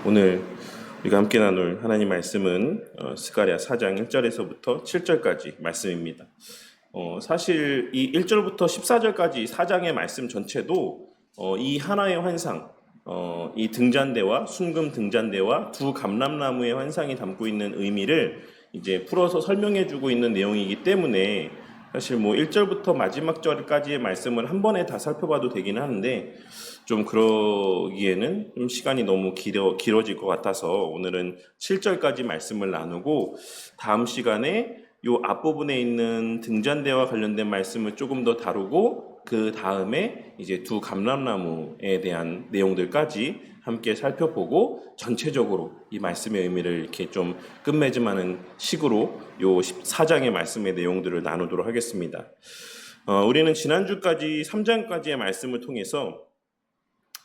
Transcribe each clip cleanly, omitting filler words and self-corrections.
오늘 우리가 함께 나눌 하나님 말씀은 스가랴 4장 1절에서부터 7절까지 말씀입니다. 사실 이 1절부터 14절까지 4장의 말씀 전체도 이 하나의 환상, 이 등잔대와 순금 등잔대와 두 감람나무의 환상이 담고 있는 의미를 이제 풀어서 설명해주고 있는 내용이기 때문에 사실 1절부터 마지막 절까지의 말씀을 한 번에 다 살펴봐도 되긴 하는데 좀 그러기에는 좀 시간이 너무 길어질 것 같아서 오늘은 7절까지 말씀을 나누고 다음 시간에 요 앞부분에 있는 등잔대와 관련된 말씀을 조금 더 다루고 그 다음에 이제 두 감람나무에 대한 내용들까지 함께 살펴보고 전체적으로 이 말씀의 의미를 이렇게 좀 끝맺음하는 식으로 요 14장의 말씀의 내용들을 나누도록 하겠습니다. 우리는 지난주까지 3장까지의 말씀을 통해서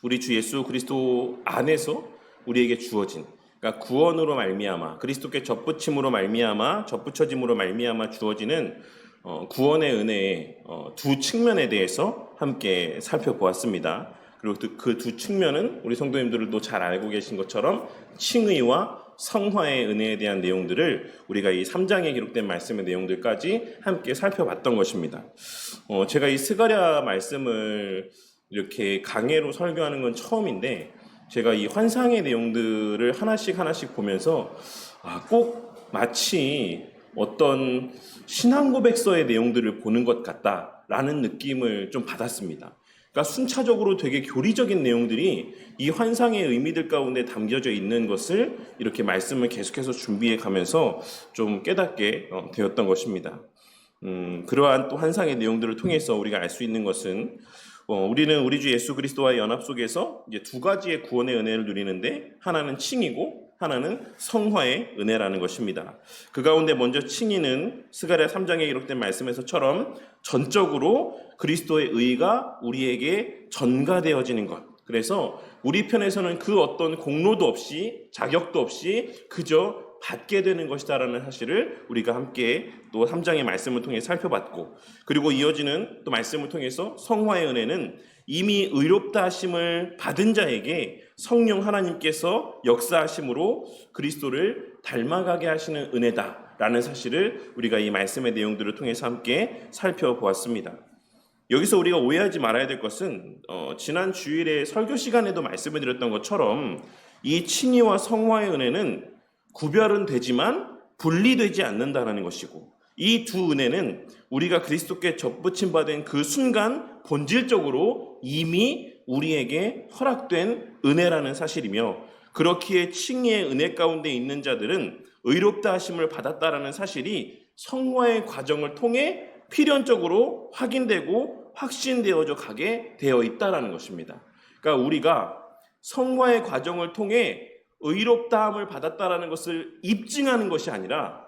우리 주 예수 그리스도 안에서 우리에게 주어진, 그러니까 구원으로 말미암아 그리스도께 접붙임으로 말미암아 접붙여짐으로 말미암아 주어지는 구원의 은혜의 두 측면에 대해서 함께 살펴보았습니다. 그리고 그 두 측면은 우리 성도님들도 잘 알고 계신 것처럼 칭의와 성화의 은혜에 대한 내용들을 우리가 이 3장에 기록된 말씀의 내용들까지 함께 살펴봤던 것입니다. 제가 이 스가랴 말씀을 이렇게 강해로 설교하는 건 처음인데 제가 이 환상의 내용들을 하나씩 보면서 꼭 마치 어떤 신앙고백서의 내용들을 보는 것 같다라는 느낌을 좀 받았습니다. 그러니까 순차적으로 되게 교리적인 내용들이 이 환상의 의미들 가운데 담겨져 있는 것을 이렇게 말씀을 계속해서 준비해 가면서 좀 깨닫게 되었던 것입니다. 그러한 또 환상의 내용들을 통해서 우리가 알 수 있는 것은 우리는 우리 주 예수 그리스도와의 연합 속에서 이제 두 가지의 구원의 은혜를 누리는데 하나는 칭이고 하나는 성화의 은혜라는 것입니다. 그 가운데 먼저 칭의는 스가랴 3장에 기록된 말씀에서처럼 전적으로 그리스도의 의가 우리에게 전가되어지는 것. 그래서 우리 편에서는 그 어떤 공로도 없이 자격도 없이 그저 받게 되는 것이다라는 사실을 우리가 함께 또 3장의 말씀을 통해 살펴봤고, 그리고 이어지는 또 말씀을 통해서 성화의 은혜는 이미 의롭다 하심을 받은 자에게 성령 하나님께서 역사하심으로 그리스도를 닮아가게 하시는 은혜다라는 사실을 우리가 이 말씀의 내용들을 통해서 함께 살펴보았습니다. 여기서 우리가 오해하지 말아야 될 것은 지난 주일에 설교 시간에도 말씀을 드렸던 것처럼 이 칭의와 성화의 은혜는 구별은 되지만 분리되지 않는다는 것이고, 이 두 은혜는 우리가 그리스도께 접붙임 받은 그 순간 본질적으로 이미 우리에게 허락된 은혜라는 사실이며, 그렇기에 칭의의 은혜 가운데 있는 자들은 의롭다 하심을 받았다라는 사실이 성화의 과정을 통해 필연적으로 확인되고 확신되어져 가게 되어 있다라는 것입니다. 그러니까 우리가 성화의 과정을 통해 의롭다함을 받았다라는 것을 입증하는 것이 아니라,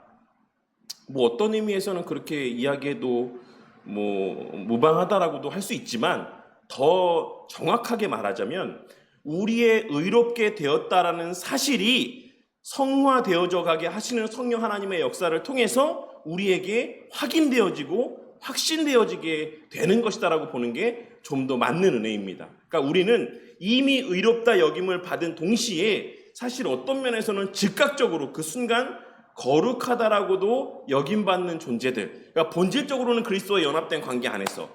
어떤 의미에서는 그렇게 이야기해도 무방하다라고도 할 수 있지만, 더 정확하게 말하자면 우리의 의롭게 되었다라는 사실이 성화되어져 가게 하시는 성령 하나님의 역사를 통해서 우리에게 확인되어지고 확신되어지게 되는 것이다라고 보는 게 좀 더 맞는 은혜입니다. 그러니까 우리는 이미 의롭다 여김을 받은 동시에 사실 어떤 면에서는 즉각적으로 그 순간 거룩하다라고도 여김받는 존재들, 그러니까 본질적으로는 그리스도와 연합된 관계 안에서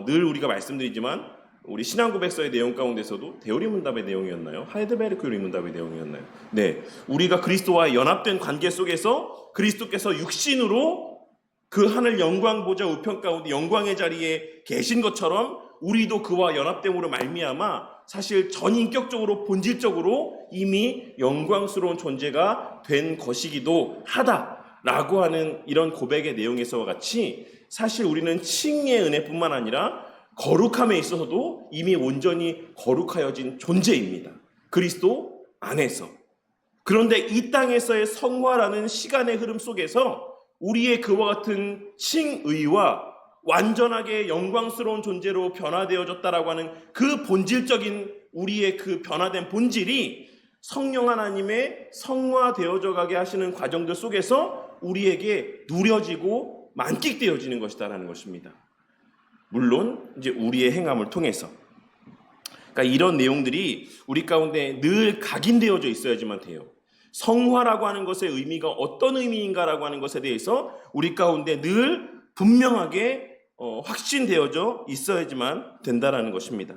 늘 우리가 말씀드리지만 우리 신앙고백서의 내용 가운데서도 대우리문답의 내용이었나요? 하이델베르크 리문답의 내용이었나요? 네, 우리가 그리스도와 연합된 관계 속에서 그리스도께서 육신으로 그 하늘 영광 보좌 우편 가운데 영광의 자리에 계신 것처럼 우리도 그와 연합됨으로 말미암아 사실 전인격적으로 본질적으로 이미 영광스러운 존재가 된 것이기도 하다라고 하는 이런 고백의 내용에서와 같이, 사실 우리는 칭의의 은혜뿐만 아니라 거룩함에 있어서도 이미 온전히 거룩하여진 존재입니다. 그리스도 안에서. 그런데 이 땅에서의 성화라는 시간의 흐름 속에서 우리의 그와 같은 칭의와 완전하게 영광스러운 존재로 변화되어졌다라고 하는 그 본질적인 우리의 그 변화된 본질이 성령 하나님의 성화되어져 가게 하시는 과정들 속에서 우리에게 누려지고 만끽되어지는 것이다라는 것입니다. 물론 이제 우리의 행함을 통해서. 그러니까 이런 내용들이 우리 가운데 늘 각인되어져 있어야지만 돼요. 성화라고 하는 것의 의미가 어떤 의미인가라고 하는 것에 대해서 우리 가운데 늘 분명하게 확신되어져 있어야지만 된다라는 것입니다.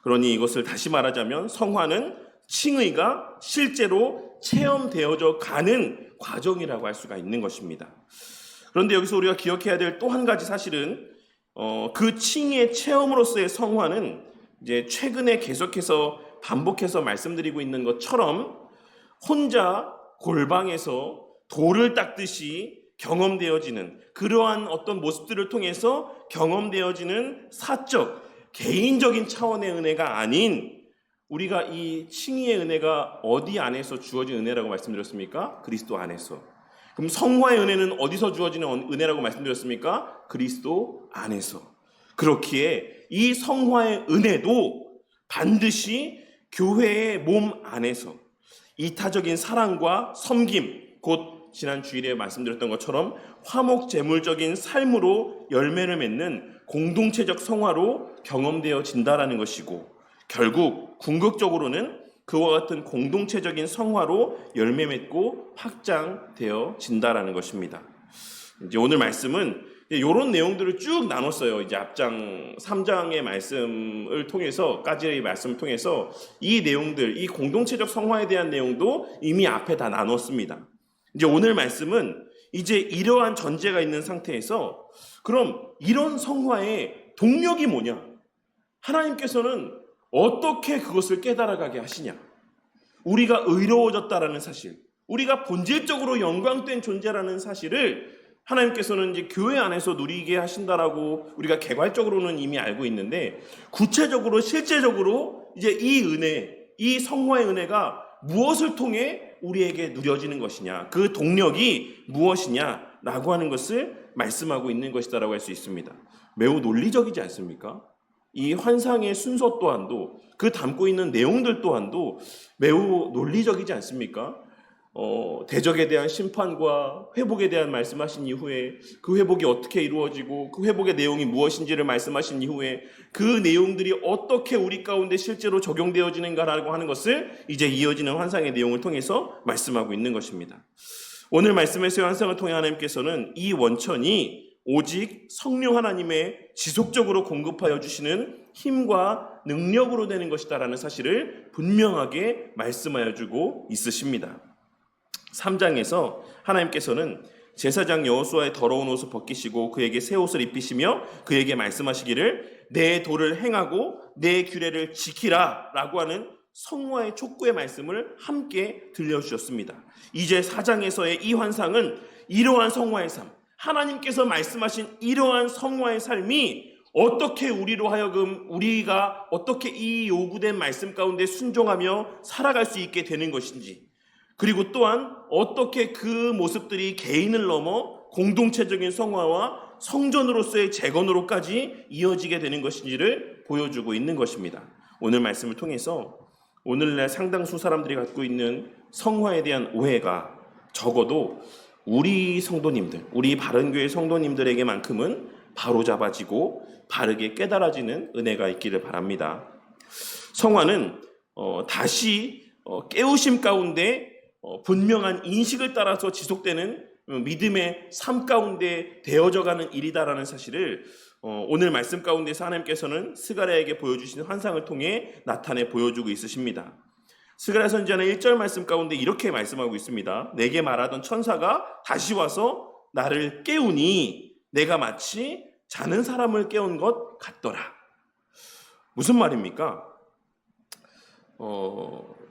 그러니 이것을 다시 말하자면 성화는 칭의가 실제로 체험되어져 가는 과정이라고 할 수가 있는 것입니다. 그런데 여기서 우리가 기억해야 될 또 한 가지 사실은 그 칭의의 체험으로서의 성화는 이제 최근에 계속해서 반복해서 말씀드리고 있는 것처럼 혼자 골방에서 돌을 닦듯이 경험되어지는 그러한 어떤 모습들을 통해서 경험되어지는 사적, 개인적인 차원의 은혜가 아닌 우리가 이 칭의의 은혜가 어디 안에서 주어진 은혜라고 말씀드렸습니까? 그리스도 안에서. 그럼 성화의 은혜는 어디서 주어지는 은혜라고 말씀드렸습니까? 그리스도 안에서. 그렇기에 이 성화의 은혜도 반드시 교회의 몸 안에서 이타적인 사랑과 섬김, 곧 지난 주일에 말씀드렸던 것처럼 화목제물적인 삶으로 열매를 맺는 공동체적 성화로 경험되어진다라는 것이고, 결국 궁극적으로는 그와 같은 공동체적인 성화로 열매 맺고 확장되어진다라는 것입니다. 이제 오늘 말씀은 이런 내용들을 쭉 나눴어요. 이제 앞장 3장의 말씀을 통해서까지의 말씀을 통해서 이 내용들, 이 공동체적 성화에 대한 내용도 이미 앞에 다 나눴습니다. 이제 오늘 말씀은 이제 이러한 전제가 있는 상태에서 그럼 이런 성화의 동력이 뭐냐? 하나님께서는 어떻게 그것을 깨달아가게 하시냐? 우리가 의로워졌다라는 사실, 우리가 본질적으로 영광된 존재라는 사실을 하나님께서는 이제 교회 안에서 누리게 하신다라고 우리가 개괄적으로는 이미 알고 있는데, 구체적으로 실제적으로 이제 이 은혜, 이 성화의 은혜가 무엇을 통해 우리에게 누려지는 것이냐, 그 동력이 무엇이냐라고 하는 것을 말씀하고 있는 것이다라고 할 수 있습니다. 매우 논리적이지 않습니까? 이 환상의 순서 또한도, 그 담고 있는 내용들 또한도 매우 논리적이지 않습니까? 대적에 대한 심판과 회복에 대한 말씀하신 이후에 그 회복이 어떻게 이루어지고 그 회복의 내용이 무엇인지를 말씀하신 이후에 그 내용들이 어떻게 우리 가운데 실제로 적용되어지는가라고 하는 것을 이제 이어지는 환상의 내용을 통해서 말씀하고 있는 것입니다. 오늘 말씀에서의 환상을 통해 하나님께서는 이 원천이 오직 성령 하나님의 지속적으로 공급하여 주시는 힘과 능력으로 되는 것이다라는 사실을 분명하게 말씀하여 주고 있으십니다. 3장에서 하나님께서는 제사장 여호수아의 더러운 옷을 벗기시고 그에게 새 옷을 입히시며 그에게 말씀하시기를 내 도를 행하고 내 규례를 지키라 라고 하는 성화의 촉구의 말씀을 함께 들려주셨습니다. 이제 4장에서의 이 환상은 이러한 성화의 삶, 하나님께서 말씀하신 이러한 성화의 삶이 어떻게 우리로 하여금 우리가 어떻게 이 요구된 말씀 가운데 순종하며 살아갈 수 있게 되는 것인지, 그리고 또한 어떻게 그 모습들이 개인을 넘어 공동체적인 성화와 성전으로서의 재건으로까지 이어지게 되는 것인지를 보여주고 있는 것입니다. 오늘 말씀을 통해서 오늘날 상당수 사람들이 갖고 있는 성화에 대한 오해가 적어도 우리 성도님들, 우리 바른교회 성도님들에게만큼은 바로잡아지고 바르게 깨달아지는 은혜가 있기를 바랍니다. 성화는 다시 깨우심 가운데 분명한 인식을 따라서 지속되는 믿음의 삶 가운데 되어져가는 일이다라는 사실을 오늘 말씀 가운데서 하나님께서는 스가랴에게 보여주신 환상을 통해 나타내 보여주고 있으십니다. 스가랴 선지자는 1절 말씀 가운데 이렇게 말씀하고 있습니다. 내게 말하던 천사가 다시 와서 나를 깨우니 내가 마치 자는 사람을 깨운 것 같더라. 무슨 말입니까?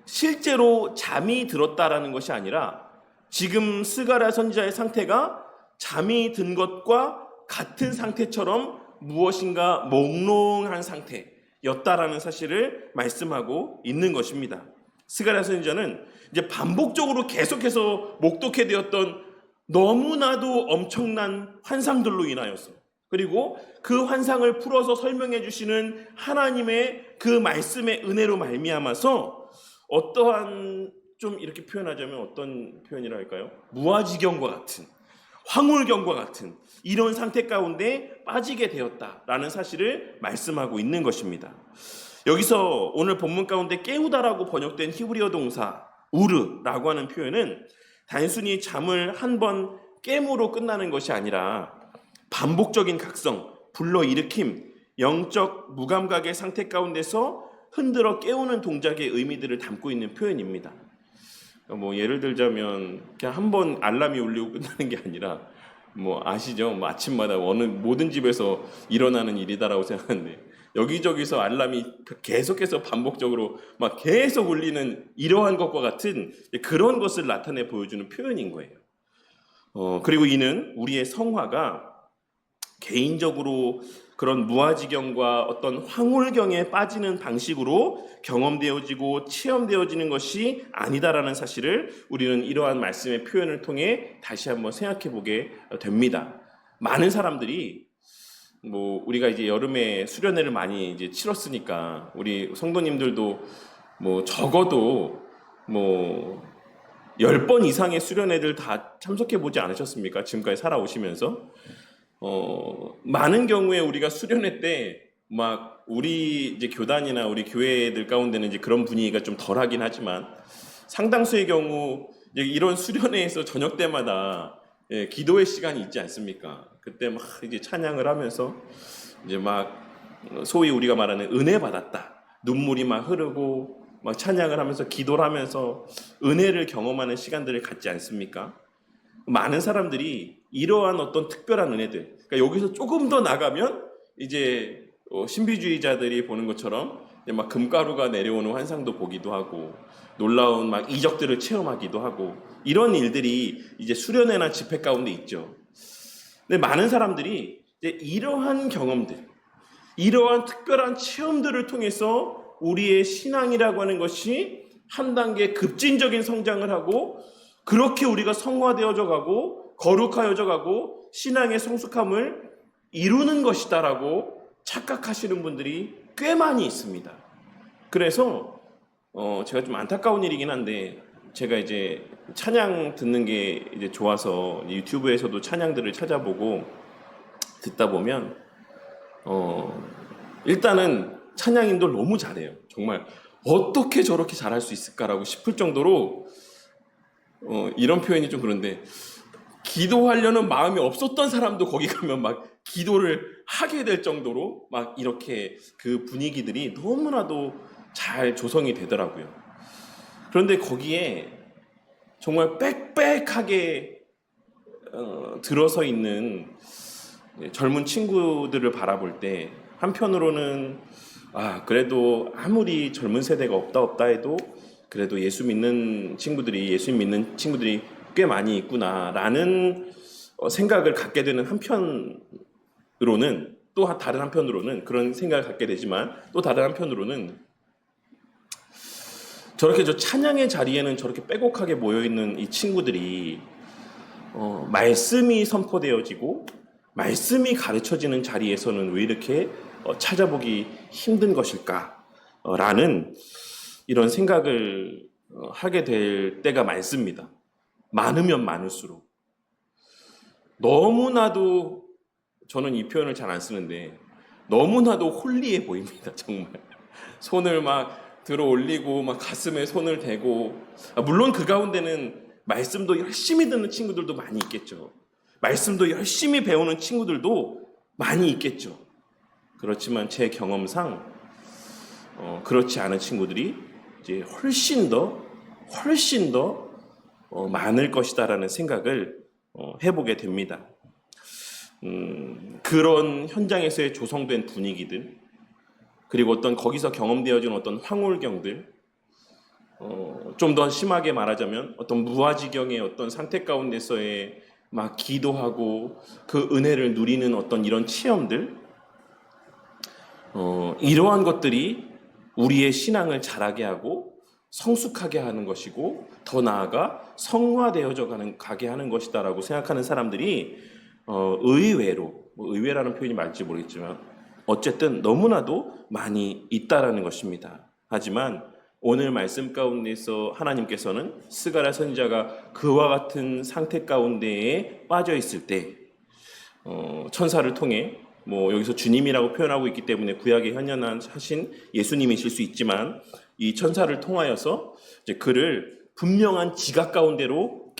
실제로 잠이 들었다라는 것이 아니라 지금 스가랴 선지자의 상태가 잠이 든 것과 같은 상태처럼 무엇인가 몽롱한 상태였다라는 사실을 말씀하고 있는 것입니다. 스가랴 선지자는 이제 반복적으로 계속해서 목독해 되었던 너무나도 엄청난 환상들로 인하여서, 그리고 그 환상을 풀어서 설명해 주시는 하나님의 그 말씀의 은혜로 말미암아서 어떠한, 좀 이렇게 표현하자면 어떤 표현이라 할까요? 무아지경과 같은, 황홀경과 같은 이런 상태 가운데 빠지게 되었다라는 사실을 말씀하고 있는 것입니다. 여기서 오늘 본문 가운데 깨우다라고 번역된 히브리어 동사 우르라고 하는 표현은 단순히 잠을 한 번 깨므로 끝나는 것이 아니라 반복적인 각성, 불러일으킴, 영적 무감각의 상태 가운데서 흔들어 깨우는 동작의 의미들을 담고 있는 표현입니다. 뭐 예를 들자면 그냥 한 번 알람이 울리고 끝나는 게 아니라 뭐 아시죠? 뭐 아침마다 어느 모든 집에서 일어나는 일이다라고 생각하는데 여기저기서 알람이 계속해서 반복적으로 막 계속 울리는 이러한 것과 같은 그런 것을 나타내 보여주는 표현인 거예요. 그리고 이는 우리의 성화가 개인적으로 그런 무아지경과 어떤 황홀경에 빠지는 방식으로 경험되어지고 체험되어지는 것이 아니다라는 사실을 우리는 이러한 말씀의 표현을 통해 다시 한번 생각해 보게 됩니다. 많은 사람들이 뭐 우리가 이제 여름에 수련회를 많이 이제 치렀으니까 우리 성도님들도 뭐 적어도 뭐 10번 이상의 수련회들 다 참석해 보지 않으셨습니까? 지금까지 살아오시면서 많은 경우에 우리가 수련회 때 막 우리 이제 교단이나 우리 교회들 가운데는 이제 그런 분위기가 좀 덜하긴 하지만 상당수의 경우 이제 이런 수련회에서 저녁 때마다 기도의 시간이 있지 않습니까? 그때 막 이제 찬양을 하면서 이제 막 소위 우리가 말하는 은혜 받았다. 눈물이 막 흐르고 막 찬양을 하면서 기도를 하면서 은혜를 경험하는 시간들을 갖지 않습니까? 많은 사람들이 이러한 어떤 특별한 은혜들, 그러니까 여기서 조금 더 나가면 이제 신비주의자들이 보는 것처럼 막 금가루가 내려오는 환상도 보기도 하고 놀라운 막 이적들을 체험하기도 하고 이런 일들이 이제 수련회나 집회 가운데 있죠. 근데 많은 사람들이 이제 이러한 경험들, 이러한 특별한 체험들을 통해서 우리의 신앙이라고 하는 것이 한 단계 급진적인 성장을 하고 그렇게 우리가 성화되어져 가고 거룩하여져 가고 신앙의 성숙함을 이루는 것이다라고 착각하시는 분들이 꽤 많이 있습니다. 그래서 제가 좀 안타까운 일이긴 한데 제가 이제 찬양 듣는 게 이제 좋아서 유튜브에서도 찬양들을 찾아보고 듣다 보면 일단은 찬양인들 너무 잘해요. 정말 어떻게 저렇게 잘할 수 있을까라고 싶을 정도로 이런 표현이 좀 그런데 기도하려는 마음이 없었던 사람도 거기 가면 막 기도를 하게 될 정도로 막 이렇게 그 분위기들이 너무나도 잘 조성이 되더라고요. 그런데 거기에 정말 빽빽하게 들어서 있는 젊은 친구들을 바라볼 때 한편으로는 그래도 아무리 젊은 세대가 없다 해도 그래도 예수 믿는 친구들이 꽤 많이 있구나라는 생각을 갖게 되는 한편으로는 또 다른 한편으로는 그런 생각을 갖게 되지만 또 다른 한편으로는 저렇게 저 찬양의 자리에는 저렇게 빼곡하게 모여있는 이 친구들이 말씀이 선포되어지고 말씀이 가르쳐지는 자리에서는 왜 이렇게 찾아보기 힘든 것일까라는 이런 생각을 하게 될 때가 많습니다. 많으면 많을수록. 너무나도 저는 이 표현을 잘 안 쓰는데 너무나도 홀리해 보입니다. 정말 손을 막 들어 올리고 막 가슴에 손을 대고 물론 그 가운데는 말씀도 열심히 듣는 친구들도 많이 있겠죠. 말씀도 열심히 배우는 친구들도 많이 있겠죠. 그렇지만 제 경험상 그렇지 않은 친구들이 이제 훨씬 더 많을 것이다라는 생각을 해보게 됩니다. 그런 현장에서의 조성된 분위기들, 그리고 어떤 거기서 경험되어진 어떤 황홀경들, 좀 더 심하게 말하자면 어떤 무아지경의 어떤 상태 가운데서의 막 기도하고 그 은혜를 누리는 어떤 이런 체험들, 이러한 것들이 우리의 신앙을 자라게 하고 성숙하게 하는 것이고 더 나아가 성화되어져 가게 하는 것이다라고 생각하는 사람들이 의외로 의외라는 표현이 맞을지 모르겠지만 어쨌든 너무나도 많이 있다라는 것입니다. 하지만 오늘 말씀 가운데서 하나님께서는 스가랴 선지자가 그와 같은 상태 가운데에 빠져 있을 때 천사를 통해 여기서 주님이라고 표현하고 있기 때문에 구약에 현현하신 예수님이실 수 있지만 이 천사를 통하여서 이제 그를 분명한 지각 가운데로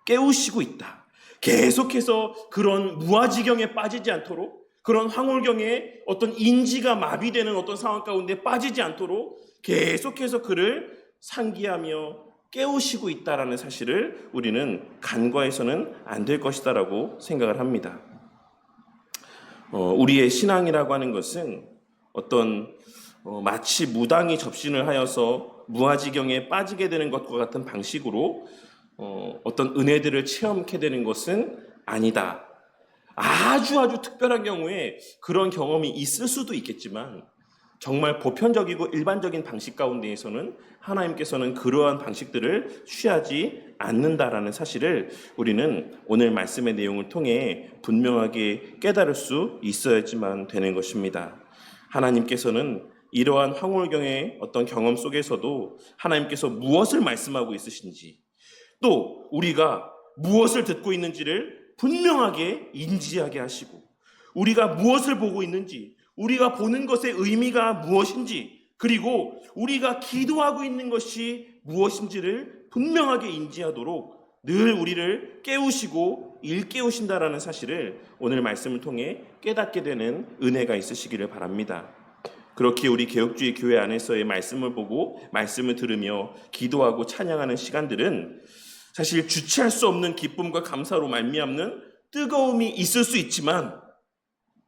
깨우시고 있다. 계속해서 그런 무아지경에 빠지지 않도록, 그런 황홀경에 어떤 인지가 마비되는 어떤 상황 가운데 빠지지 않도록 계속해서 그를 상기하며 깨우시고 있다라는 사실을 우리는 간과해서는 안 될 것이다라고 생각을 합니다. 우리의 신앙이라고 하는 것은 어떤 마치 무당이 접신을 하여서 무아지경에 빠지게 되는 것과 같은 방식으로 어떤 은혜들을 체험하게 되는 것은 아니다. 아주 특별한 경우에 그런 경험이 있을 수도 있겠지만 정말 보편적이고 일반적인 방식 가운데에서는 하나님께서는 그러한 방식들을 취하지 않는다라는 사실을 우리는 오늘 말씀의 내용을 통해 분명하게 깨달을 수 있어야지만 되는 것입니다. 하나님께서는 이러한 황홀경의 어떤 경험 속에서도 하나님께서 무엇을 말씀하고 있으신지, 또 우리가 무엇을 듣고 있는지를 분명하게 인지하게 하시고, 우리가 무엇을 보고 있는지, 우리가 보는 것의 의미가 무엇인지, 그리고 우리가 기도하고 있는 것이 무엇인지를 분명하게 인지하도록 늘 우리를 깨우시고 일깨우신다라는 사실을 오늘 말씀을 통해 깨닫게 되는 은혜가 있으시기를 바랍니다. 그렇게 우리 개혁주의 교회 안에서의 말씀을 보고 말씀을 들으며 기도하고 찬양하는 시간들은 사실 주체할 수 없는 기쁨과 감사로 말미암는 뜨거움이 있을 수 있지만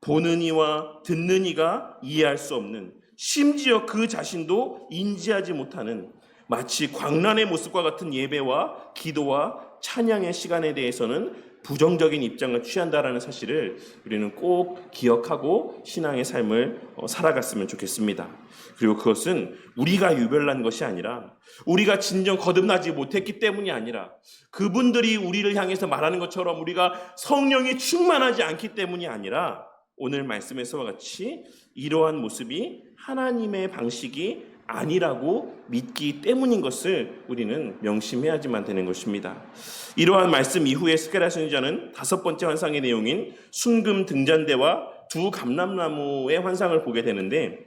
보는 이와 듣는 이가 이해할 수 없는, 심지어 그 자신도 인지하지 못하는 마치 광란의 모습과 같은 예배와 기도와 찬양의 시간에 대해서는 부정적인 입장을 취한다라는 사실을 우리는 꼭 기억하고 신앙의 삶을 살아갔으면 좋겠습니다. 그리고 그것은 우리가 유별난 것이 아니라, 우리가 진정 거듭나지 못했기 때문이 아니라, 그분들이 우리를 향해서 말하는 것처럼 우리가 성령이 충만하지 않기 때문이 아니라, 오늘 말씀에서와 같이 이러한 모습이 하나님의 방식이 아니라고 믿기 때문인 것을 우리는 명심해야지만 되는 것입니다. 이러한 말씀 이후에 스가랴 선지자는 5번째 환상의 내용인 순금 등잔대와 두 감람나무의 환상을 보게 되는데,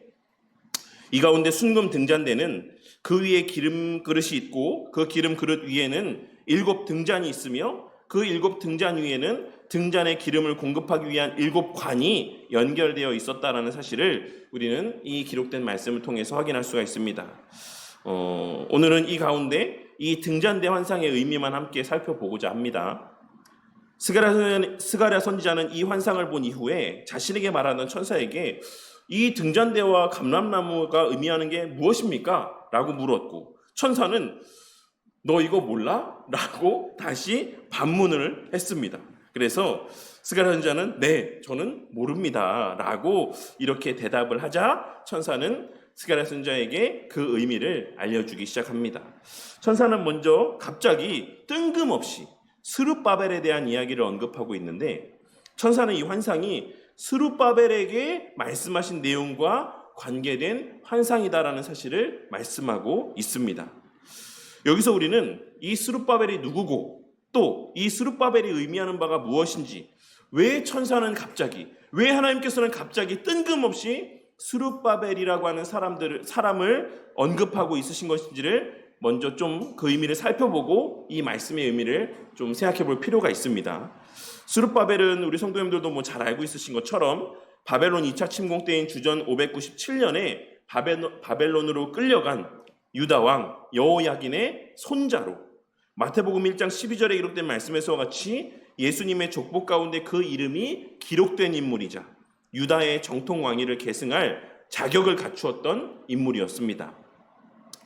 이 가운데 순금 등잔대는 그 위에 기름 그릇이 있고 그 기름 그릇 위에는 7 등잔이 있으며 그 7 등잔 위에는 등잔에 기름을 공급하기 위한 7 관이 연결되어 있었다라는 사실을 우리는 이 기록된 말씀을 통해서 확인할 수가 있습니다. 오늘은 이 가운데 이 등잔대 환상의 의미만 함께 살펴보고자 합니다. 스가랴 선지자는 이 환상을 본 이후에 자신에게 말하는 천사에게 이 등잔대와 감람나무가 의미하는 게 무엇입니까? 라고 물었고, 천사는 너 이거 몰라? 라고 다시 반문을 했습니다. 그래서 스가랴 선지자는 네, 저는 모릅니다 라고 이렇게 대답을 하자 천사는 스가랴 선지자에게 그 의미를 알려주기 시작합니다. 천사는 먼저 갑자기 뜬금없이 스룹바벨에 대한 이야기를 언급하고 있는데, 천사는 이 환상이 스룹바벨에게 말씀하신 내용과 관계된 환상이다라는 사실을 말씀하고 있습니다. 여기서 우리는 이 스룹바벨이 누구고 또 이 스룹바벨이 의미하는 바가 무엇인지, 왜 천사는 갑자기, 왜 하나님께서는 갑자기 뜬금없이 스룹바벨이라고 하는 사람을 언급하고 있으신 것인지를 먼저 좀 그 의미를 살펴보고 이 말씀의 의미를 좀 생각해 볼 필요가 있습니다. 스룹바벨은 우리 성도님들도 잘 알고 있으신 것처럼 바벨론 2차 침공 때인 주전 597년에 바벨론으로 끌려간 유다 왕 여호야긴의 손자로, 마태복음 1장 12절에 기록된 말씀에서와 같이 예수님의 족보 가운데 그 이름이 기록된 인물이자 유다의 정통 왕위를 계승할 자격을 갖추었던 인물이었습니다.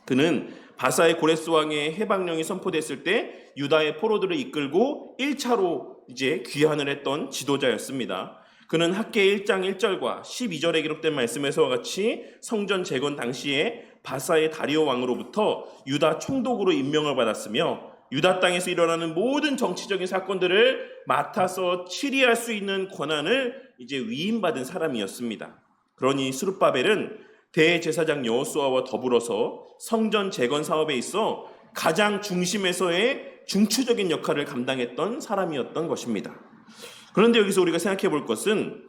그는 바사의 고레스 왕의 해방령이 선포됐을 때 유다의 포로들을 이끌고 1차로 이제 귀환을 했던 지도자였습니다. 그는 학계 1장 1절과 12절에 기록된 말씀에서와 같이 성전 재건 당시에 바사의 다리오 왕으로부터 유다 총독으로 임명을 받았으며, 유다 땅에서 일어나는 모든 정치적인 사건들을 맡아서 치리할 수 있는 권한을 이제 위임받은 사람이었습니다. 그러니 스룹바벨은 대제사장 여호수아와 더불어서 성전 재건 사업에 있어 가장 중심에서의 중추적인 역할을 감당했던 사람이었던 것입니다. 그런데 여기서 우리가 생각해 볼 것은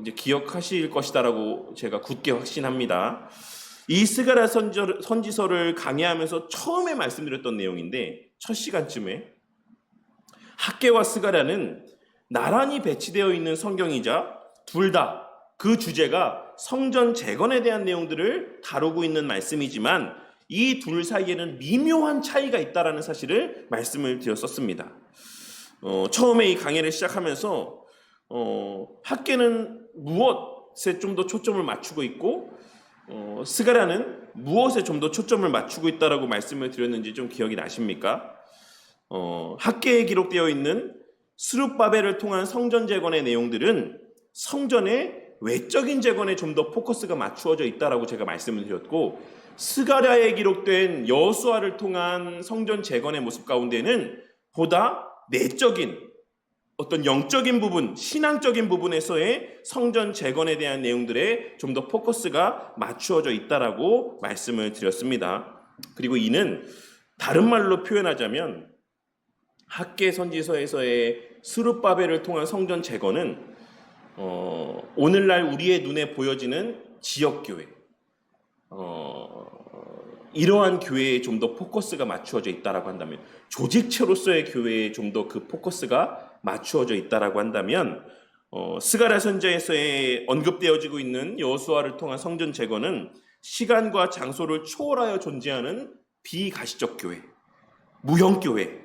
이제 기억하실 것이다라고 제가 굳게 확신합니다. 이 스가랴 선지서를 강의하면서 처음에 말씀드렸던 내용인데, 첫 시간쯤에 학개와 스가랴는 나란히 배치되어 있는 성경이자 둘 다 그 주제가 성전 재건에 대한 내용들을 다루고 있는 말씀이지만 이 둘 사이에는 미묘한 차이가 있다라는 사실을 말씀을 드렸었습니다. 처음에 이 강의를 시작하면서 학개는 무엇에 좀 더 초점을 맞추고 있고 스가랴는 무엇에 좀 더 초점을 맞추고 있다라고 말씀을 드렸는지 좀 기억이 나십니까? 학개에 기록되어 있는 스룹바벨을 통한 성전 재건의 내용들은 성전의 외적인 재건에 좀 더 포커스가 맞추어져 있다라고 제가 말씀을 드렸고, 스가랴에 기록된 여호수아를 통한 성전 재건의 모습 가운데는 보다 내적인 어떤 영적인 부분, 신앙적인 부분에서의 성전 재건에 대한 내용들에 좀 더 포커스가 맞추어져 있다라고 말씀을 드렸습니다. 그리고 이는 다른 말로 표현하자면 학개 선지서에서의 스룹바벨을 통한 성전 재건은 오늘날 우리의 눈에 보여지는 지역교회, 이러한 교회에 좀 더 포커스가 맞추어져 있다라고 한다면, 조직체로서의 교회에 좀 더 그 포커스가 맞추어져 있다라고 한다면, 스가랴 선지서에 언급되어지고 있는 여호수아를 통한 성전 재건은 시간과 장소를 초월하여 존재하는 비가시적 교회, 무형교회,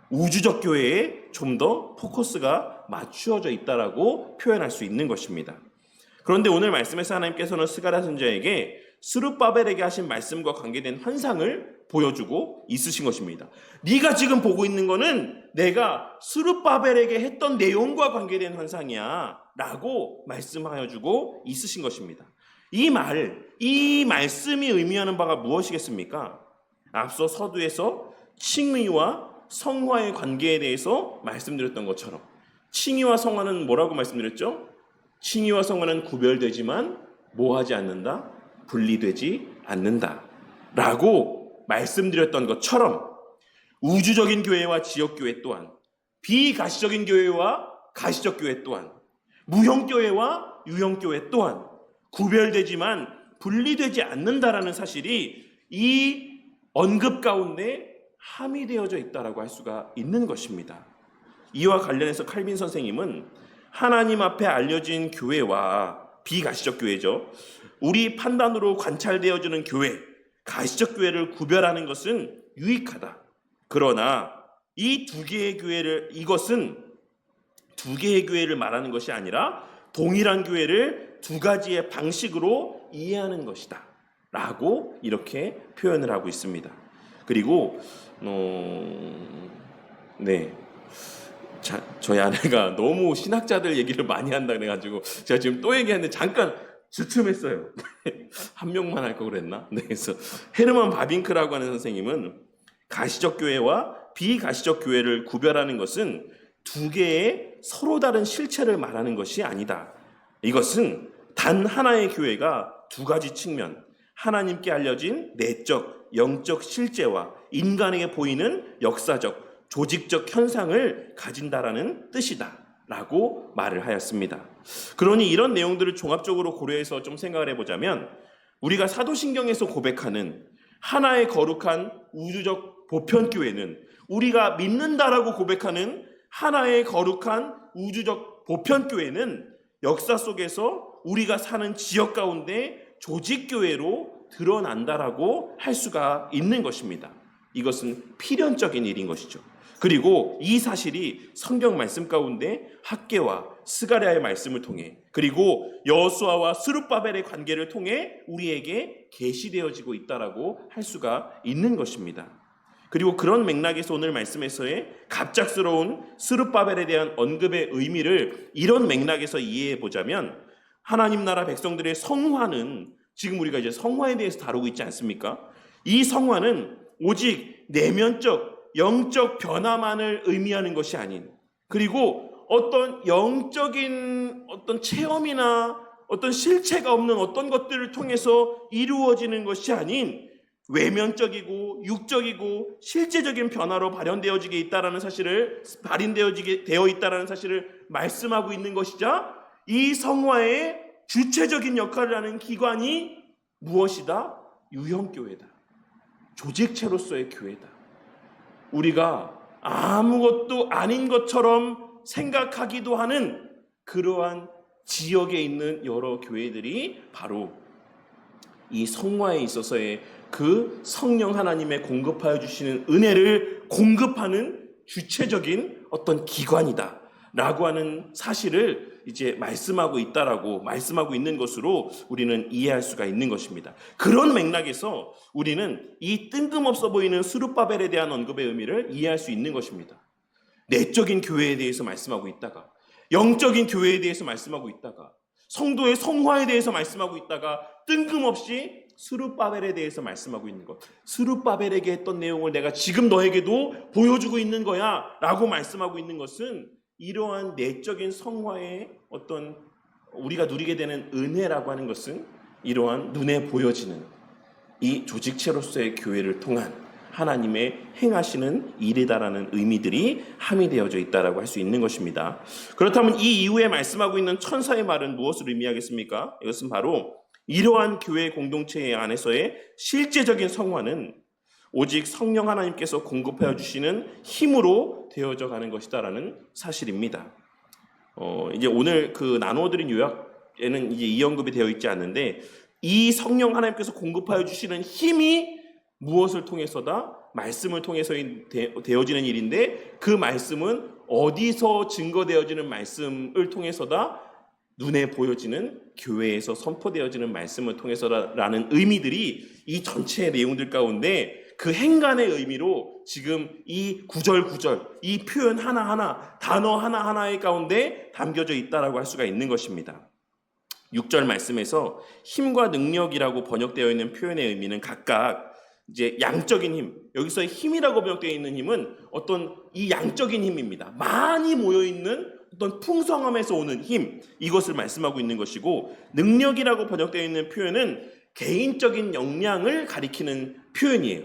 우주적 교회에 좀 더 포커스가 맞추어져 있다라고 표현할 수 있는 것입니다. 그런데 오늘 말씀에서 하나님께서는 스가랴 선지자에게 스룹바벨에게 하신 말씀과 관계된 환상을 보여주고 있으신 것입니다. 네가 지금 보고 있는 거는 내가 스룹바벨에게 했던 내용과 관계된 환상이야 라고 말씀하여 주고 있으신 것입니다. 이 말씀이 의미하는 바가 무엇이겠습니까? 앞서 서두에서 칭의와 성화의 관계에 대해서 말씀드렸던 것처럼, 칭의와 성화는 뭐라고 말씀드렸죠? 칭의와 성화는 구별되지만 뭐하지 않는다? 분리되지 않는다 라고 말씀드렸던 것처럼, 우주적인 교회와 지역교회 또한, 비가시적인 교회와 가시적 교회 또한, 무형교회와 유형교회 또한 구별되지만 분리되지 않는다라는 사실이 이 언급 가운데 함의되어져 있다라고 할 수가 있는 것입니다. 이와 관련해서 칼빈 선생님은 하나님 앞에 알려진 교회와 비가시적 교회죠, 우리 판단으로 관찰되어지는 교회, 가시적 교회를 구별하는 것은 유익하다. 그러나 이것은 두 개의 교회를 말하는 것이 아니라 동일한 교회를 두 가지의 방식으로 이해하는 것이다 라고 이렇게 표현을 하고 있습니다. 그리고 저희 아내가 너무 신학자들 얘기를 많이 한다 그래가지고 제가 지금 또 얘기하는데 잠깐 주춤했어요. 한 명만 할 거 그랬나? 그래서 헤르만 바빙크라고 하는 선생님은 가시적 교회와 비가시적 교회를 구별하는 것은 두 개의 서로 다른 실체를 말하는 것이 아니다. 이것은 단 하나의 교회가 두 가지 측면, 하나님께 알려진 내적, 영적 실제와 인간에게 보이는 역사적, 조직적 현상을 가진다라는 뜻이다 라고 말을 하였습니다. 그러니 이런 내용들을 종합적으로 고려해서 좀 생각을 해보자면, 우리가 사도신경에서 고백하는 하나의 거룩한 우주적 보편교회는, 우리가 믿는다라고 고백하는 하나의 거룩한 우주적 보편교회는 역사 속에서 우리가 사는 지역 가운데 조직교회로 드러난다라고 할 수가 있는 것입니다. 이것은 필연적인 일인 것이죠. 그리고 이 사실이 성경 말씀 가운데 학개와 스가랴의 말씀을 통해, 그리고 여호수아와 스룹바벨의 관계를 통해 우리에게 계시되어지고 있다라고 할 수가 있는 것입니다. 그리고 그런 맥락에서 오늘 말씀에서의 갑작스러운 스룹바벨에 대한 언급의 의미를 이런 맥락에서 이해해 보자면, 하나님 나라 백성들의 성화는, 지금 우리가 이제 성화에 대해서 다루고 있지 않습니까? 이 성화는 오직 내면적 영적 변화만을 의미하는 것이 아닌, 그리고 어떤 영적인 어떤 체험이나 어떤 실체가 없는 어떤 것들을 통해서 이루어지는 것이 아닌 외면적이고 육적이고 실제적인 변화로 발현되어지게 있다라는 사실을 발현되어지게 되어 있다라는 사실을 말씀하고 있는 것이자 이 성화의 주체적인 역할을 하는 기관이 무엇이다? 유형교회다. 조직체로서의 교회다. 우리가 아무것도 아닌 것처럼 생각하기도 하는 그러한 지역에 있는 여러 교회들이 바로 이 성화에 있어서의 그 성령 하나님의 공급하여 주시는 은혜를 공급하는 주체적인 어떤 기관이다 라고 하는 사실을 이제 말씀하고 있는 것으로 우리는 이해할 수가 있는 것입니다. 그런 맥락에서 우리는 이 뜬금없어 보이는 스룹바벨에 대한 언급의 의미를 이해할 수 있는 것입니다. 내적인 교회에 대해서 말씀하고 있다가, 영적인 교회에 대해서 말씀하고 있다가, 성도의 성화에 대해서 말씀하고 있다가 뜬금없이 스룹바벨에 대해서 말씀하고 있는 것. 스룹바벨에게 했던 내용을 내가 지금 너에게도 보여주고 있는 거야 라고 말씀하고 있는 것은 이러한 내적인 성화의 어떤 우리가 누리게 되는 은혜라고 하는 것은 이러한 눈에 보여지는 이 조직체로서의 교회를 통한 하나님의 행하시는 일이다라는 의미들이 함의되어져 있다라고 할 수 있는 것입니다. 그렇다면 이 이후에 말씀하고 있는 천사의 말은 무엇을 의미하겠습니까? 이것은 바로 이러한 교회 공동체 안에서의 실제적인 성화는 오직 성령 하나님께서 공급하여 주시는 힘으로 되어져 가는 것이다라는 사실입니다. 이제 오늘 그 나누어드린 요약에는 이제 이 언급이 되어 있지 않는데 이 성령 하나님께서 공급하여 주시는 힘이 무엇을 통해서다? 말씀을 통해서 되어지는 일인데 그 말씀은 어디서 증거되어지는 말씀을 통해서다? 눈에 보여지는 교회에서 선포되어지는 말씀을 통해서라는 의미들이 이 전체의 내용들 가운데 그 행간의 의미로 지금 이 구절 이 표현 하나하나 단어 하나하나의 가운데 담겨져 있다라고 할 수가 있는 것입니다. 6절 말씀에서 힘과 능력이라고 번역되어 있는 표현의 의미는 각각 이제 양적인 힘, 여기서 힘이라고 번역되어 있는 힘은 어떤 이 양적인 힘입니다. 많이 모여있는 어떤 풍성함에서 오는 힘, 이것을 말씀하고 있는 것이고, 능력이라고 번역되어 있는 표현은 개인적인 역량을 가리키는 표현이에요.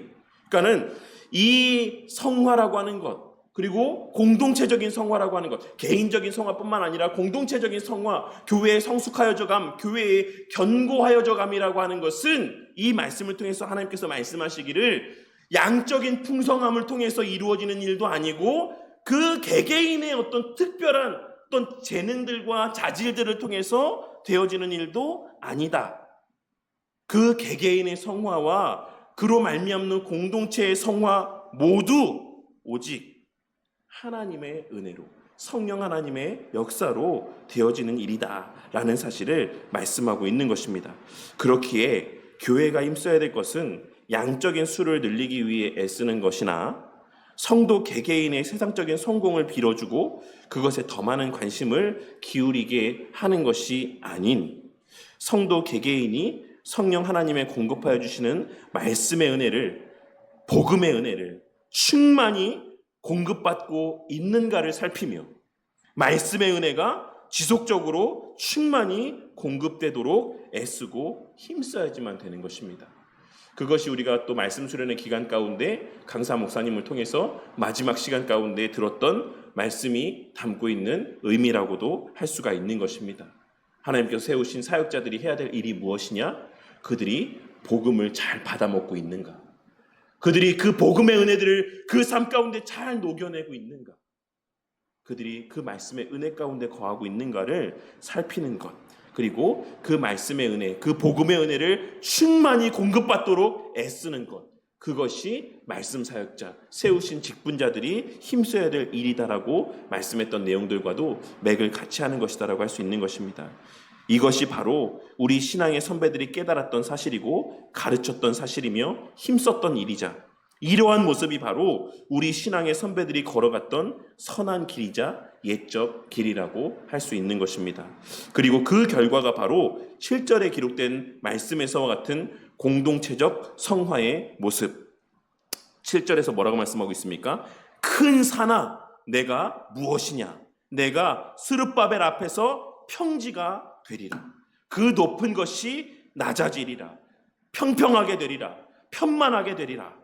그러니까는 이 성화라고 하는 것, 그리고 공동체적인 성화라고 하는 것, 개인적인 성화뿐만 아니라 공동체적인 성화, 교회의 성숙하여져감, 교회의 견고하여져감이라고 하는 것은 이 말씀을 통해서 하나님께서 말씀하시기를 양적인 풍성함을 통해서 이루어지는 일도 아니고 그 개개인의 어떤 특별한 어떤 재능들과 자질들을 통해서 되어지는 일도 아니다. 그 개개인의 성화와 그로 말미암는 공동체의 성화 모두 오직 하나님의 은혜로, 성령 하나님의 역사로 되어지는 일이다 라는 사실을 말씀하고 있는 것입니다. 그렇기에 교회가 힘써야 될 것은 양적인 수를 늘리기 위해 애쓰는 것이나 성도 개개인의 세상적인 성공을 빌어주고 그것에 더 많은 관심을 기울이게 하는 것이 아닌 성도 개개인이 성령 하나님의 공급하여 주시는 말씀의 은혜를, 복음의 은혜를 충만히 공급받고 있는가를 살피며 말씀의 은혜가 지속적으로 충만히 공급되도록 애쓰고 힘써야지만 되는 것입니다. 그것이 우리가 또 말씀 수련의 기간 가운데 강사 목사님을 통해서 마지막 시간 가운데 들었던 말씀이 담고 있는 의미라고도 할 수가 있는 것입니다. 하나님께서 세우신 사역자들이 해야 될 일이 무엇이냐? 그들이 복음을 잘 받아먹고 있는가? 그들이 그 복음의 은혜들을 그 삶 가운데 잘 녹여내고 있는가? 그들이 그 말씀의 은혜 가운데 거하고 있는가를 살피는 것, 그리고 그 말씀의 은혜, 그 복음의 은혜를 충만히 공급받도록 애쓰는 것, 그것이 말씀 사역자, 세우신 직분자들이 힘써야 될 일이다라고 말씀했던 내용들과도 맥을 같이 하는 것이다라고 할 수 있는 것입니다. 이것이 바로 우리 신앙의 선배들이 깨달았던 사실이고 가르쳤던 사실이며 힘썼던 일이자, 이러한 모습이 바로 우리 신앙의 선배들이 걸어갔던 선한 길이자 옛적 길이라고 할 수 있는 것입니다. 그리고 그 결과가 바로 7절에 기록된 말씀에서와 같은 공동체적 성화의 모습. 7절에서 뭐라고 말씀하고 있습니까? 큰 산아 내가 무엇이냐? 내가 스룹바벨 앞에서 평지가 되리라. 그 높은 것이 낮아지리라. 평평하게 되리라. 편만하게 되리라.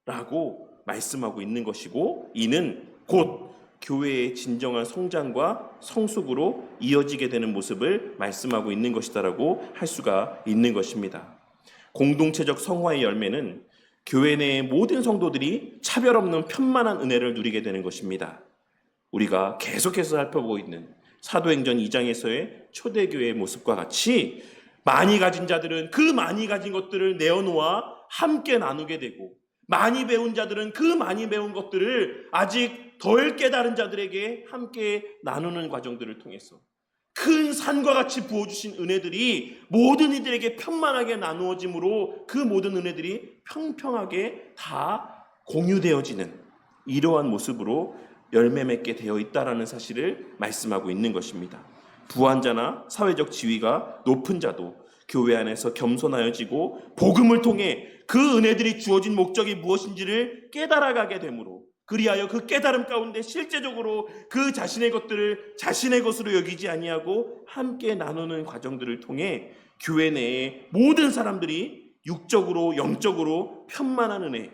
라고 말씀하고 있는 것이고, 이는 곧 교회의 진정한 성장과 성숙으로 이어지게 되는 모습을 말씀하고 있는 것이다라고 할 수가 있는 것입니다. 공동체적 성화의 열매는 교회 내의 모든 성도들이 차별 없는 편만한 은혜를 누리게 되는 것입니다. 우리가 계속해서 살펴보고 있는 사도행전 2장에서의 초대교회의 모습과 같이 많이 가진 자들은 그 많이 가진 것들을 내어놓아 함께 나누게 되고, 많이 배운 자들은 그 많이 배운 것들을 아직 덜 깨달은 자들에게 함께 나누는 과정들을 통해서 큰 산과 같이 부어주신 은혜들이 모든 이들에게 편만하게 나누어짐으로 그 모든 은혜들이 평평하게 다 공유되어지는 이러한 모습으로 열매 맺게 되어 있다라는 사실을 말씀하고 있는 것입니다. 부한 자나 사회적 지위가 높은 자도 교회 안에서 겸손하여지고 복음을 통해 그 은혜들이 주어진 목적이 무엇인지를 깨달아가게 되므로, 그리하여 그 깨달음 가운데 실제적으로 그 자신의 것들을 자신의 것으로 여기지 아니하고 함께 나누는 과정들을 통해 교회 내의 모든 사람들이 육적으로 영적으로 편만한 은혜,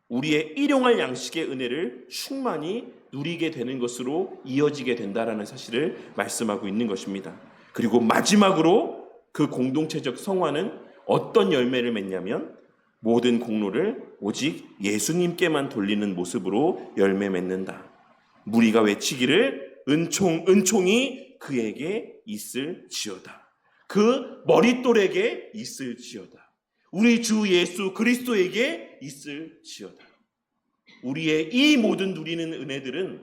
우리의 일용할 양식의 은혜를 충만히 누리게 되는 것으로 이어지게 된다라는 사실을 말씀하고 있는 것입니다. 그리고 마지막으로 그 공동체적 성화는 어떤 열매를 맺냐면 모든 공로를 오직 예수님께만 돌리는 모습으로 열매 맺는다. 무리가 외치기를 은총이 그에게 있을지어다. 그 머릿돌에게 있을지어다. 우리 주 예수 그리스도에게 있을지어다. 우리의 이 모든 누리는 은혜들은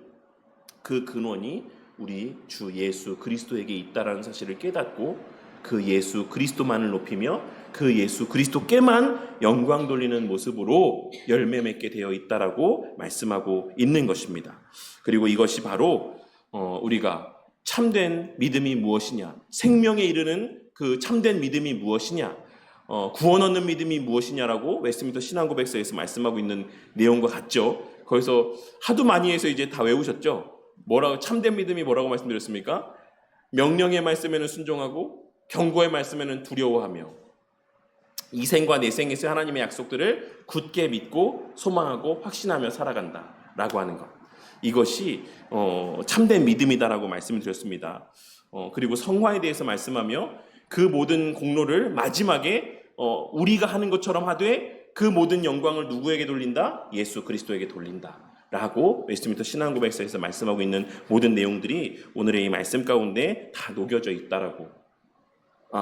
그 근원이 우리 주 예수 그리스도에게 있다라는 사실을 깨닫고 그 예수 그리스도만을 높이며 그 예수 그리스도께만 영광 돌리는 모습으로 열매 맺게 되어 있다라고 말씀하고 있는 것입니다. 그리고 이것이 바로 우리가 참된 믿음이 무엇이냐, 생명에 이르는 그 참된 믿음이 무엇이냐, 구원 얻는 믿음이 무엇이냐라고 웨스트민스터 신앙고백서에서 말씀하고 있는 내용과 같죠. 거기서 하도 많이 해서 이제 다 외우셨죠. 뭐라고, 참된 믿음이 뭐라고 말씀드렸습니까? 명령의 말씀에는 순종하고 경고의 말씀에는 두려워하며 이 생과 내 생에서 하나님의 약속들을 굳게 믿고 소망하고 확신하며 살아간다 라고 하는 것, 이것이 참된 믿음이다라고 말씀을 드렸습니다. 그리고 성화에 대해서 말씀하며 그 모든 공로를 마지막에 우리가 하는 것처럼 하되 그 모든 영광을 누구에게 돌린다? 예수 그리스도에게 돌린다 라고 웨스트민스터 신앙고백서에서 말씀하고 있는 모든 내용들이 오늘의 이 말씀 가운데 다 녹여져 있다라고.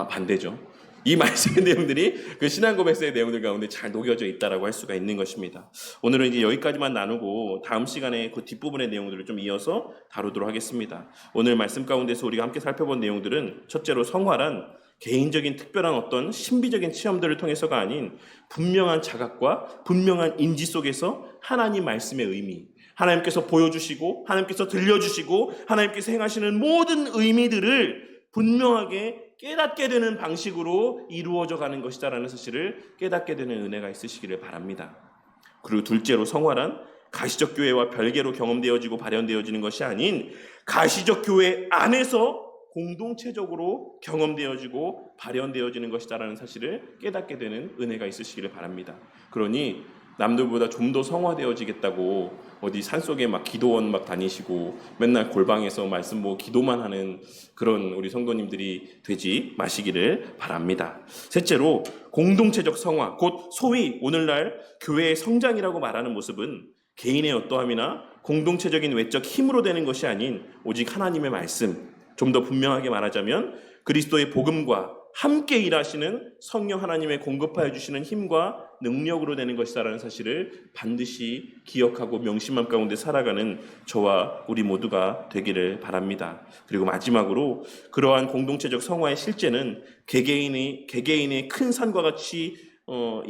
반대죠. 이 말씀의 내용들이 그 신앙고백서의 내용들 가운데 잘 녹여져 있다라고 할 수가 있는 것입니다. 오늘은 이제 여기까지만 나누고 다음 시간에 그 뒷부분의 내용들을 좀 이어서 다루도록 하겠습니다. 오늘 말씀 가운데서 우리가 함께 살펴본 내용들은 첫째로 성화란 개인적인 특별한 어떤 신비적인 체험들을 통해서가 아닌 분명한 자각과 분명한 인지 속에서 하나님 말씀의 의미, 하나님께서 보여주시고 하나님께서 들려주시고 하나님께서 행하시는 모든 의미들을 분명하게 깨닫게 되는 방식으로 이루어져 가는 것이다라는 사실을 깨닫게 되는 은혜가 있으시기를 바랍니다. 그리고 둘째로 성화란 가시적 교회와 별개로 경험되어지고 발현되어지는 것이 아닌 가시적 교회 안에서 공동체적으로 경험되어지고 발현되어지는 것이다라는 사실을 깨닫게 되는 은혜가 있으시기를 바랍니다. 그러니 남들보다 좀 더 성화되어지겠다고 어디 산속에 막 기도원 막 다니시고 맨날 골방에서 말씀 보고 기도만 하는 그런 우리 성도님들이 되지 마시기를 바랍니다. 셋째로 공동체적 성화, 곧 소위 오늘날 교회의 성장이라고 말하는 모습은 개인의 어떠함이나 공동체적인 외적 힘으로 되는 것이 아닌 오직 하나님의 말씀, 좀 더 분명하게 말하자면 그리스도의 복음과 함께 일하시는 성령 하나님의 공급하여 주시는 힘과 능력으로 되는 것이다라는 사실을 반드시 기억하고 명심함 가운데 살아가는 저와 우리 모두가 되기를 바랍니다. 그리고 마지막으로 그러한 공동체적 성화의 실제는 개개인의 큰 산과 같이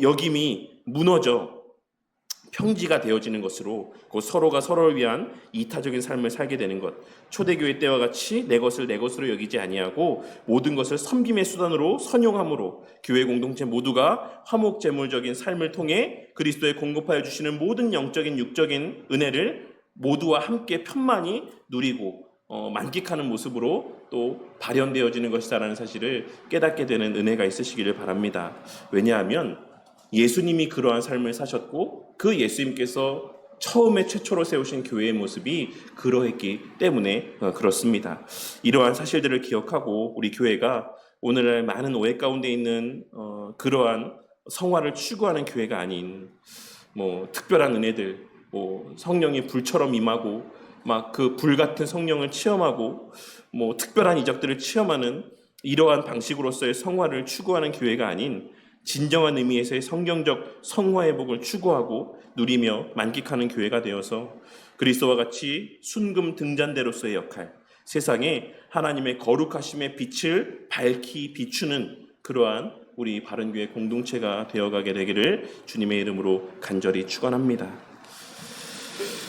여김이 무너져 평지가 되어지는 것으로 곧 서로가 서로를 위한 이타적인 삶을 살게 되는 것, 초대교회 때와 같이 내 것을 내 것으로 여기지 아니하고 모든 것을 섬김의 수단으로 선용함으로 교회 공동체 모두가 화목제물적인 삶을 통해 그리스도의 공급하여 주시는 모든 영적인 육적인 은혜를 모두와 함께 편만히 누리고 만끽하는 모습으로 또 발현되어지는 것이다라는 사실을 깨닫게 되는 은혜가 있으시기를 바랍니다. 왜냐하면 예수님이 그러한 삶을 사셨고 그 예수님께서 처음에 최초로 세우신 교회의 모습이 그러했기 때문에 그렇습니다. 이러한 사실들을 기억하고 우리 교회가 오늘날 많은 오해 가운데 있는 그러한 성화를 추구하는 교회가 아닌 특별한 은혜들, 성령이 불처럼 임하고 막 그 불 같은 성령을 체험하고 특별한 이적들을 체험하는 이러한 방식으로서의 성화를 추구하는 교회가 아닌 진정한 의미에서의 성경적 성화의 복을 추구하고 누리며 만끽하는 교회가 되어서 그리스도와 같이 순금 등잔대로서의 역할, 세상에 하나님의 거룩하심의 빛을 밝히 비추는 그러한 우리 바른교회 공동체가 되어가게 되기를 주님의 이름으로 간절히 축원합니다.